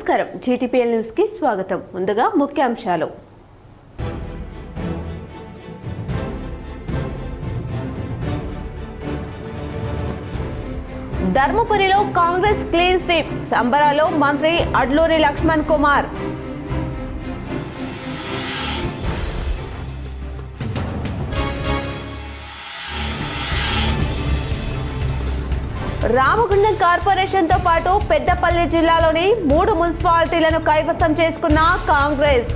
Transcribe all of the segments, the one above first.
నమస్కారం GTPL news కి స్వాగతం. ముందుగా ముఖ్యాంశాలు. ధర్మపురిలో కాంగ్రెస్ క్లీన్ స్వీప్, సంబరాలో మంత్రి అడ్లూరి లక్ష్మణ్ కుమార్. రామగుండం కార్పొరేషన్ తో పాటు పెద్దపల్లి జిల్లాలోని 3 మున్సిపాలిటీలను కైవసం చేసుకున్న కాంగ్రెస్.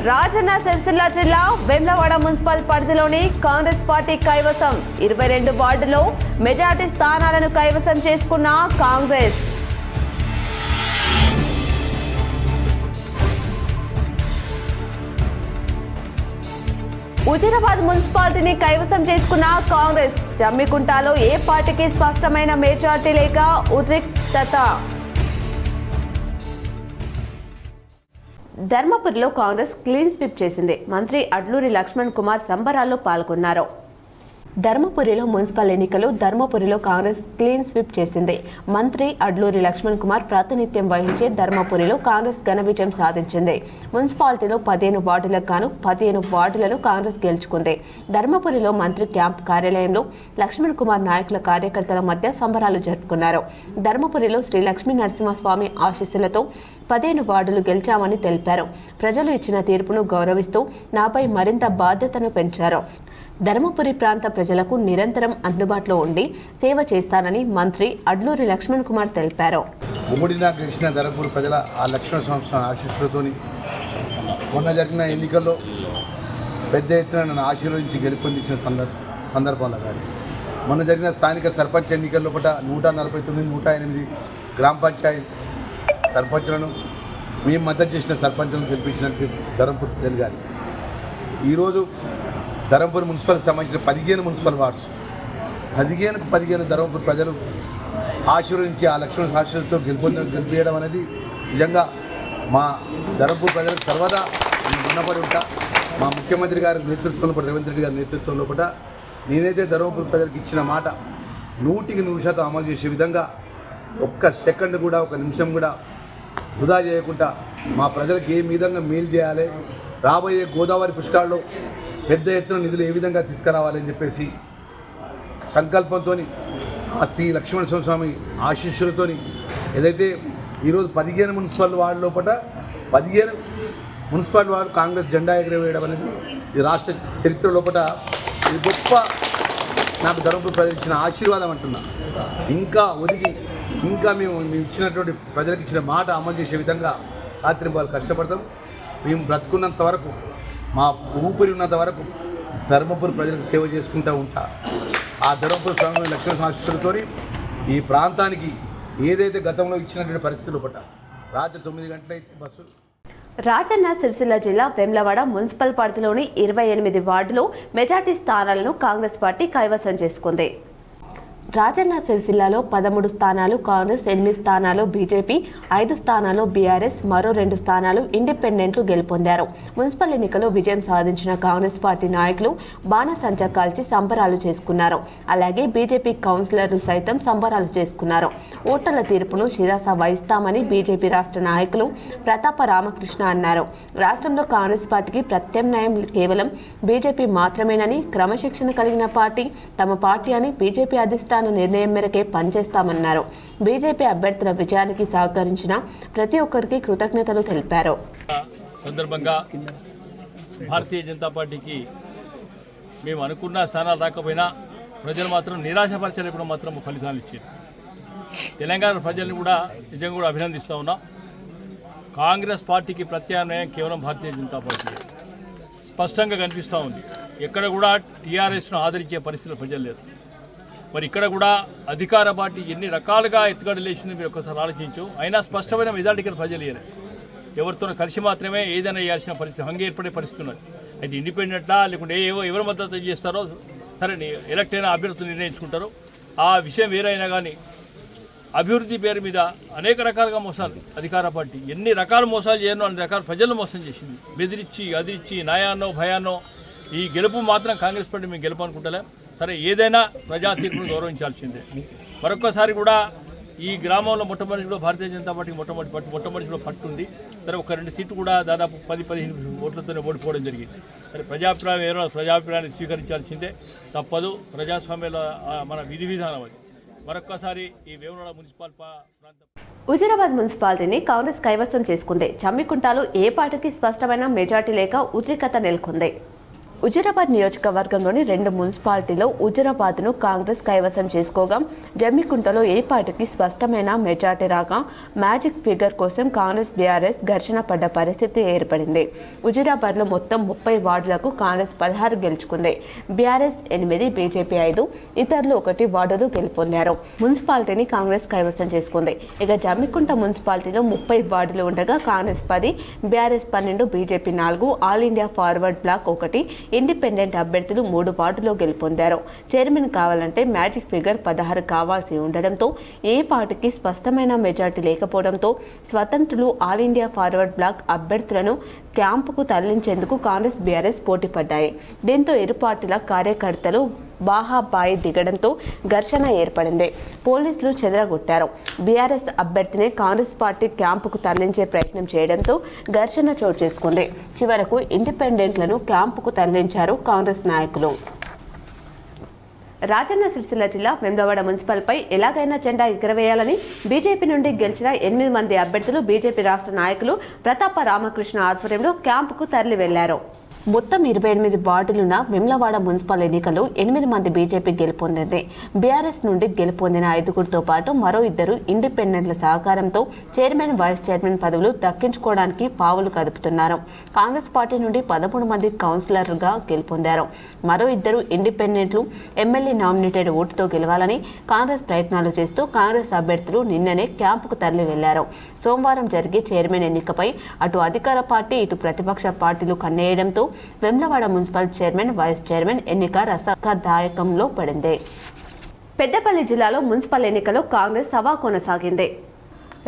రాజన్న సిరిసిల్ల జిల్లా వేములవాడ మున్సిపల్ పరిధిలోని కాంగ్రెస్ పార్టీ కైవసం 22 వార్డులో మెజార్టీ స్థానాలను కైవసం చేసుకున్న కాంగ్రెస్. హుజూరాబాద్ మున్సిపాలిటీని కైవసం చేసుకున్న కాంగ్రెస్. జమ్మికుంటలో ఏ పార్టీకి స్పష్టమైన మెజార్టీ లేక ఉద్రిక్తత. ధర్మపురిలో కాంగ్రెస్ క్లీన్ స్వీప్ చేసింది. మంత్రి అడ్లూరి లక్ష్మణ్ కుమార్ సంబరాల్లో పాల్గొన్నారు. ధర్మపురిలో మున్సిపల్ ఎన్నికలు ధర్మపురిలో కాంగ్రెస్ క్లీన్ స్వీప్ చేసింది. మంత్రి అడ్లూరి లక్ష్మణ్ కుమార్ ప్రాతినిధ్యం వహించే ధర్మపురిలో కాంగ్రెస్ ఘన విజయం సాధించింది. మున్సిపాలిటీలో 15 వార్డులకు గాను 15 వార్డులను కాంగ్రెస్ గెలుచుకుంది. ధర్మపురిలో మంత్రి క్యాంప్ కార్యాలయంలో లక్ష్మణ్ కుమార్ నాయకుల కార్యకర్తల మధ్య సంబరాలు జరుపుకున్నారు. ధర్మపురిలో శ్రీ లక్ష్మీ నరసింహస్వామి ఆశీస్సులతో 15 వార్డులు గెలిచామని తెలిపారు. ప్రజలు ఇచ్చిన తీర్పును గౌరవిస్తూ నాపై మరింత బాధ్యతను పెంచారు. ధర్మపురి ప్రాంత ప్రజలకు నిరంతరం అందుబాటులో ఉండి సేవ చేస్తానని మంత్రి అడ్లూరి లక్ష్మణ్ కుమార్ తెలిపారు. ఉమ్మడిగా గెలిచిన ధర్మపురి ప్రజల ఆ లక్ష్మణ సంస్థ ఆశీస్సులతో మొన్న జరిగిన ఎన్నికల్లో పెద్ద ఎత్తున నన్ను ఆశీర్వదించి గెలుపొందించిన సందర్భంలో కానీ మొన్న జరిగిన స్థానిక సర్పంచ్ ఎన్నికల్లో 149, 108 గ్రామ పంచాయతీ సర్పంచులను మేము మద్దతు చేసిన సర్పంచులను గెలిపించినట్టు ధర్మపురి ప్రజలు కానీ ఈరోజు ధర్మపురి మున్సిపల్కి సంబంధించిన 15 మున్సిపల్ వార్డ్స్ 15 ధర్మపురి ప్రజలు ఆశీర్వదించి ఆ లక్ష్మణ సాక్షులతో గెలిపించడం అనేది నిజంగా మా ధర్మపురి ప్రజలకు సర్వదా రుణపడి ఉంటా. మా ముఖ్యమంత్రి గారి నేతృత్వంలో రేవంత్ రెడ్డి గారి నేతృత్వంలో కూడా నేనైతే ధర్మపురి ప్రజలకు ఇచ్చిన మాట 100% అమలు చేసే విధంగా ఒక్క సెకండ్ కూడా ఒక నిమిషం కూడా వృధా చేయకుండా మా ప్రజలకు ఏ విధంగా మేలు చేయాలి, రాబోయే గోదావరి పుష్కరాల్లో పెద్ద ఎత్తున నిధులు ఏ విధంగా తీసుకురావాలని చెప్పేసి సంకల్పంతో ఆ శ్రీ లక్ష్మణ స్వామి ఆశీస్సులతో ఏదైతే ఈరోజు 15 మున్సిపల్ వార్డు లోపల 15 మున్సిపల్ వార్డు కాంగ్రెస్ జెండా ఎగరవేయడం అనేది ఈ రాష్ట్ర చరిత్ర లోపల ఇది గొప్ప నాకు ధర్మపురి ప్రజలు ఇచ్చిన ఆశీర్వాదం అంటున్నా. ఇంకా మేము ఇచ్చినటువంటి ప్రజలకు ఇచ్చిన మాట అమలు చేసే విధంగా రాత్రింబాలు కష్టపడతాం. మేము బ్రతుకున్నంత వరకు మా ఊపిరి ఉన్నంత వరకు ధర్మపురి ప్రజలకు సేవ చేసుకుంటూ ఉంటా. ఆ ధర్మపురి స్వామి లక్ష్మణ ఆశీస్సులతో ఈ ప్రాంతానికి ఏదైతే గతంలో ఇచ్చినటువంటి పరిస్థితులు పట్ట రాత్రి 9 గంటలైతే బస్సులు. రాజన్న సిరిసిల్ల జిల్లా వేములవాడ మున్సిపల్ పరిధిలోని 28 వార్డులో మెజార్టీ స్థానాలను కాంగ్రెస్ పార్టీ కైవసం చేసుకుంది. రాజన్న సిరిసిల్లలో 13 స్థానాలు కాంగ్రెస్, 8 స్థానాలు బీజేపీ, 5 స్థానాలు బీఆర్ఎస్, మరో 2 స్థానాలు ఇండిపెండెంట్లు గెలుపొందారు. మున్సిపల్ ఎన్నికలో విజయం సాధించిన కాంగ్రెస్ పార్టీ నాయకులు బాణసంచా కాల్చి సంబరాలు చేసుకున్నారు. అలాగే బీజేపీ కౌన్సిలర్లు సైతం సంబరాలు చేసుకున్నారు. ఓటర్ల తీర్పును శిరాస వహిస్తామని బీజేపీ రాష్ట్ర నాయకులు ప్రతాప రామకృష్ణ అన్నారు. రాష్ట్రంలో కాంగ్రెస్ పార్టీకి ప్రత్యామ్నాయం కేవలం బీజేపీ మాత్రమేనని, క్రమశిక్షణ కలిగిన పార్టీ తమ పార్టీ అని బీజేపీ అధిష్టానం నిర్ణయం మేరకే పనిచేస్తామన్నారు. బీజేపీ అభ్యర్థుల విజయానికి సహకరించిన ప్రతి ఒక్కరికి కృతజ్ఞతలు తెలిపారు. సందర్భంగా భారతీయ జనతా పార్టీకి మేము అనుకున్న స్థానాలు రాకపోయినా ప్రజలు మాత్రం నిరాశపరచలేకుండా మాత్రం ఫలితాలు ఇచ్చారు. తెలంగాణ ప్రజల్ని కూడా నిజంగా కూడా అభినందిస్తూ ఉన్నాం. కాంగ్రెస్ పార్టీకి ప్రత్యామ్నాయం కేవలం భారతీయ జనతా పార్టీ స్పష్టంగా కనిపిస్తూ ఉంది. ఎక్కడ కూడా టీఆర్ఎస్ను ఆదరించే పరిస్థితులు ప్రజలు లేదు. మరి ఇక్కడ కూడా అధికార పార్టీ ఎన్ని రకాలుగా ఎత్తుగడలేసింది మీరు ఒక్కసారి ఆలోచించు. అయినా స్పష్టమైన మెజార్టీకి ప్రజలు ఇయ్యారు. ఎవరితో కలిసి మాత్రమే ఏదైనా వేయాల్సిన పరిస్థితి హంగే ఏర్పడే పరిస్థితి ఉన్నది. అయితే ఇండిపెండెంటా లేకుంటే ఎవరు మద్దతు చేస్తారో సరే ఎలక్ట్ అయిన అభ్యర్థులు నిర్ణయించుకుంటారు. ఆ విషయం వేరైనా కానీ అభివృద్ధి పేరు మీద అనేక రకాలుగా మోసాలు అధికార పార్టీ ఎన్ని రకాల మోసాలు చేయను అన్ని రకాల ప్రజలను మోసం చేసింది. బెదిరించి అదిరించి నయాన్నో భయాన్నో ఈ గెలుపు మాత్రం కాంగ్రెస్ పార్టీ మేము గెలుపు అనుకుంటలే. సరే, ఏదైనా ప్రజా తీర్పును గౌరవించాల్సిందే. మరొక్కసారి కూడా ఈ గ్రామంలో మొట్టమొదటి కూడా భారతీయ జనతా పార్టీ మొట్టమొదటి కూడా పట్టుంది. సరే, ఒక 2 సీట్లు కూడా దాదాపు 10-15 ఓట్లతోనే ఓడిపోవడం జరిగింది. సరే, ప్రజాభిప్రాయాన్ని స్వీకరించాల్సిందే, తప్పదు. ప్రజాస్వామ్యంలో మన విధి విధానం అది. మరొక్కసారి ఈ వేములవాడ మున్సిపల్ ప్రాంతం హుజూరాబాద్ మున్సిపాలిటీని కాంగ్రెస్ కైవసం చేసుకుంది. జమ్మికుంటలో ఏ పార్టీకి స్పష్టమైన మెజార్టీ లేక ఉద్రిక్తత నెలకొంది. హుజూరాబాద్ నియోజకవర్గంలోని 2 మున్సిపాలిటీలో హుజూరాబాద్ను కాంగ్రెస్ కైవసం చేసుకోగా జమ్మికుంటలో ఏ పార్టీకి స్పష్టమైన మెజార్టీ రాక మ్యాజిక్ ఫిగర్ కోసం కాంగ్రెస్ బీఆర్ఎస్ ఘర్షణ పడ్డ పరిస్థితి ఏర్పడింది. హుజూరాబాద్లో మొత్తం 30 వార్డులకు కాంగ్రెస్ 16 గెలుచుకుంది. బీఆర్ఎస్ 8, బీజేపీ 5, ఇతరులు 1 వార్డులు గెలుపొందారు. మున్సిపాలిటీని కాంగ్రెస్ కైవసం చేసుకుంది. ఇక జమ్మికుంట మున్సిపాలిటీలో 30 వార్డులు ఉండగా కాంగ్రెస్ 10, బీఆర్ఎస్ 12, బీజేపీ 4, ఆల్ ఇండియా ఫార్వర్డ్ బ్లాక్ 1, ఇండిపెండెంట్ అభ్యర్థులు 3 వార్డులో గెలుపొందారు. చైర్మన్ కావాలంటే మ్యాజిక్ ఫిగర్ 16 కావాల్సి ఉండడంతో ఏ పార్టీకి స్పష్టమైన మెజార్టీ లేకపోవడంతో స్వతంత్రులు ఆల్ ఇండియా ఫార్వర్డ్ బ్లాక్ అభ్యర్థులను క్యాంపుకు తరలించేందుకు కాంగ్రెస్ బీఆర్ఎస్ పోటీ పడ్డాయి. దీంతో ఇరు పార్టీల కార్యకర్తలు బాహాబాయి దిగడంతో ఘర్షణ ఏర్పడింది. పోలీసులు చెదరగొట్టారు. బీఆర్ఎస్ అభ్యర్థిని కాంగ్రెస్ పార్టీ క్యాంపుకు తరలించే ప్రయత్నం చేయడంతో ఘర్షణ చోటు చేసుకుంది. చివరకు ఇండిపెండెంట్లను క్యాంపుకు తరలించారు కాంగ్రెస్ నాయకులు. రాజన్న సిరిసిల్ల జిల్లా వేములవాడ మున్సిపల్పై ఎలాగైనా జెండా ఎగురవేయాలని బీజేపీ నుండి గెలిచిన 8 మంది అభ్యర్థులు బీజేపీ రాష్ట్ర నాయకులు ప్రతాప రామకృష్ణ ఆధ్వర్యంలో క్యాంపుకు తరలి వెళ్లారు. మొత్తం 28 వార్డులున్న వేములవాడ మున్సిపల్ ఎన్నికల్లో 8 మంది బీజేపీ గెలుపొందింది. బీఆర్ఎస్ నుండి గెలుపొందిన 5గురితో పాటు మరో 2 ఇండిపెండెంట్ల సహకారంతో చైర్మన్, వైస్ చైర్మన్ పదవులు దక్కించుకోవడానికి పావులు కదుపుతున్నారు. కాంగ్రెస్ పార్టీ నుండి 13 మంది కౌన్సిలర్లుగా గెలుపొందారు. మరో 2 ఇండిపెండెంట్లు ఎమ్మెల్యే నామినేటెడ్ ఓటుతో గెలవాలని కాంగ్రెస్ ప్రయత్నాలు చేస్తూ కాంగ్రెస్ అభ్యర్థులు నిన్ననే క్యాంపుకు తరలి వెళ్లారు. సోమవారం జరిగే చైర్మన్ ఎన్నికపై అటు అధికార పార్టీ, ఇటు ప్రతిపక్ష పార్టీలు కన్నేయడంతో Vemulawada municipal chairman, vice chairman ఎన్నిక రసదాయకంలో పడింది. పెద్దపల్లి జిల్లాలో మున్సిపల్ ఎన్నికలో కాంగ్రెస్ హవా కొనసాగింది.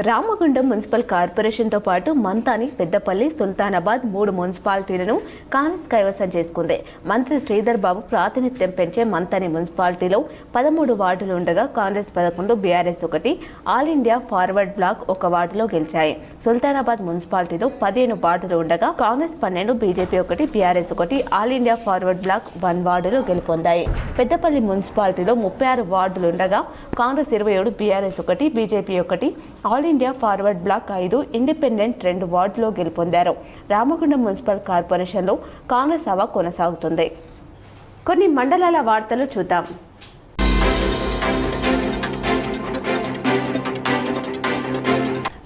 రామగుండం మున్సిపల్ కార్పొరేషన్తో పాటు మంతాని, పెద్దపల్లి, సుల్తానాబాద్ 3 మున్సిపాలిటీలను కాంగ్రెస్ కైవసం చేసుకుంది. మంత్రి శ్రీధర్ బాబు ప్రాతినిధ్యం పెంచే మంతాని మున్సిపాలిటీలో 13 వార్డులు ఉండగా కాంగ్రెస్ 11, బీఆర్ఎస్ 1, ఆల్ ఇండియా ఫార్వర్డ్ బ్లాక్ 1 వార్డులో గెలిచాయి. సుల్తానాబాద్ మున్సిపాలిటీలో 15 వార్డులు ఉండగా కాంగ్రెస్ 12, బీజేపీ 1, బీఆర్ఎస్ 1, ఆల్ ఇండియా ఫార్వర్డ్ బ్లాక్ 1 వార్డులో గెలుపొందాయి. పెద్దపల్లి మున్సిపాలిటీలో 36 వార్డులు ఉండగా కాంగ్రెస్ 27, బీఆర్ఎస్ 1, బీజేపీ 1, ఆల్ ఇండియా ఫార్వర్డ్ బ్లాక్ 5, ఇండిపెండెంట్ 2 వార్డులో గెలుపొందారు. రామగుండం మున్సిపల్ కార్పొరేషన్లో కాంగ్రెస్ హవా కొనసాగుతుంది. కొన్ని మండలాల వార్తలు చూద్దాం.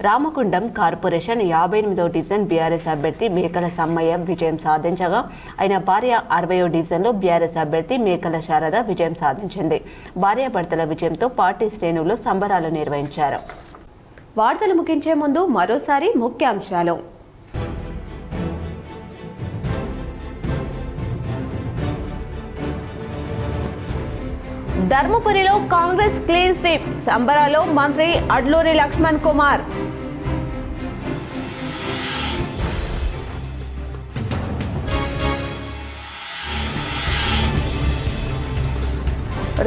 రామగుండం కార్పొరేషన్ 58వ డివిజన్ బీఆర్ఎస్ అభ్యర్థి మేకల సమ్మయ్య విజయం సాధించగా ఆయన భార్య 60వ డివిజన్లో బీఆర్ఎస్ అభ్యర్థి మేకల శారద విజయం సాధించింది. భార్యాభర్తల విజయంతో పార్టీ శ్రేణులు సంబరాలు నిర్వహించారు. వార్తలు ముగించే ముందు మరోసారి ముఖ్యాంశాలు. ధర్మపురిలో కాంగ్రెస్ క్లీన్ స్వీప్, సంబరాలో మంత్రి అడ్లూరి లక్ష్మణ్ కుమార్.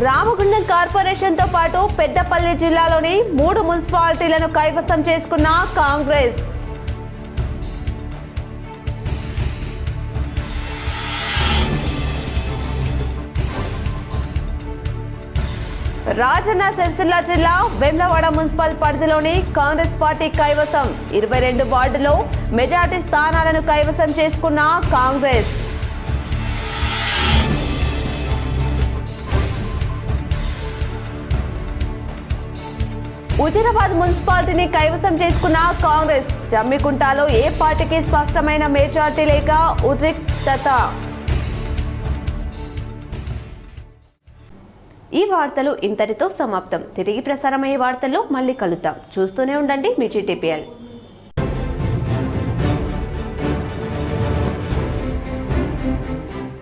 రామగుండం కార్పొరేషన్తో పాటు పెద్దపల్లి జిల్లాలోని 3 మున్సిపాలిటీలను కైవసం చేసుకున్న కాంగ్రెస్. రాజన్న సిరిసిల్ల జిల్లా వేములవాడ మున్సిపల్ పరిధిలోని కాంగ్రెస్ పార్టీ కైవసం 22 వార్డులో మెజార్టీ స్థానాలను కైవసం చేసుకున్న కాంగ్రెస్. హుజూరాబాద్ మున్సిపాలిటీని కైవసం చేసుకున్న కాంగ్రెస్. జమ్మికుంటలో ఏ పార్టీకి స్పష్టమైన మెజార్టీ లేక ఉద్రిక్తత. ఈ వార్తలు ఇంతటితో సమాప్తం. తిరిగి ప్రసారమయ్యే వార్తల్లో మళ్ళీ కలుద్దాం. చూస్తూనే ఉండండి మీ GTPL.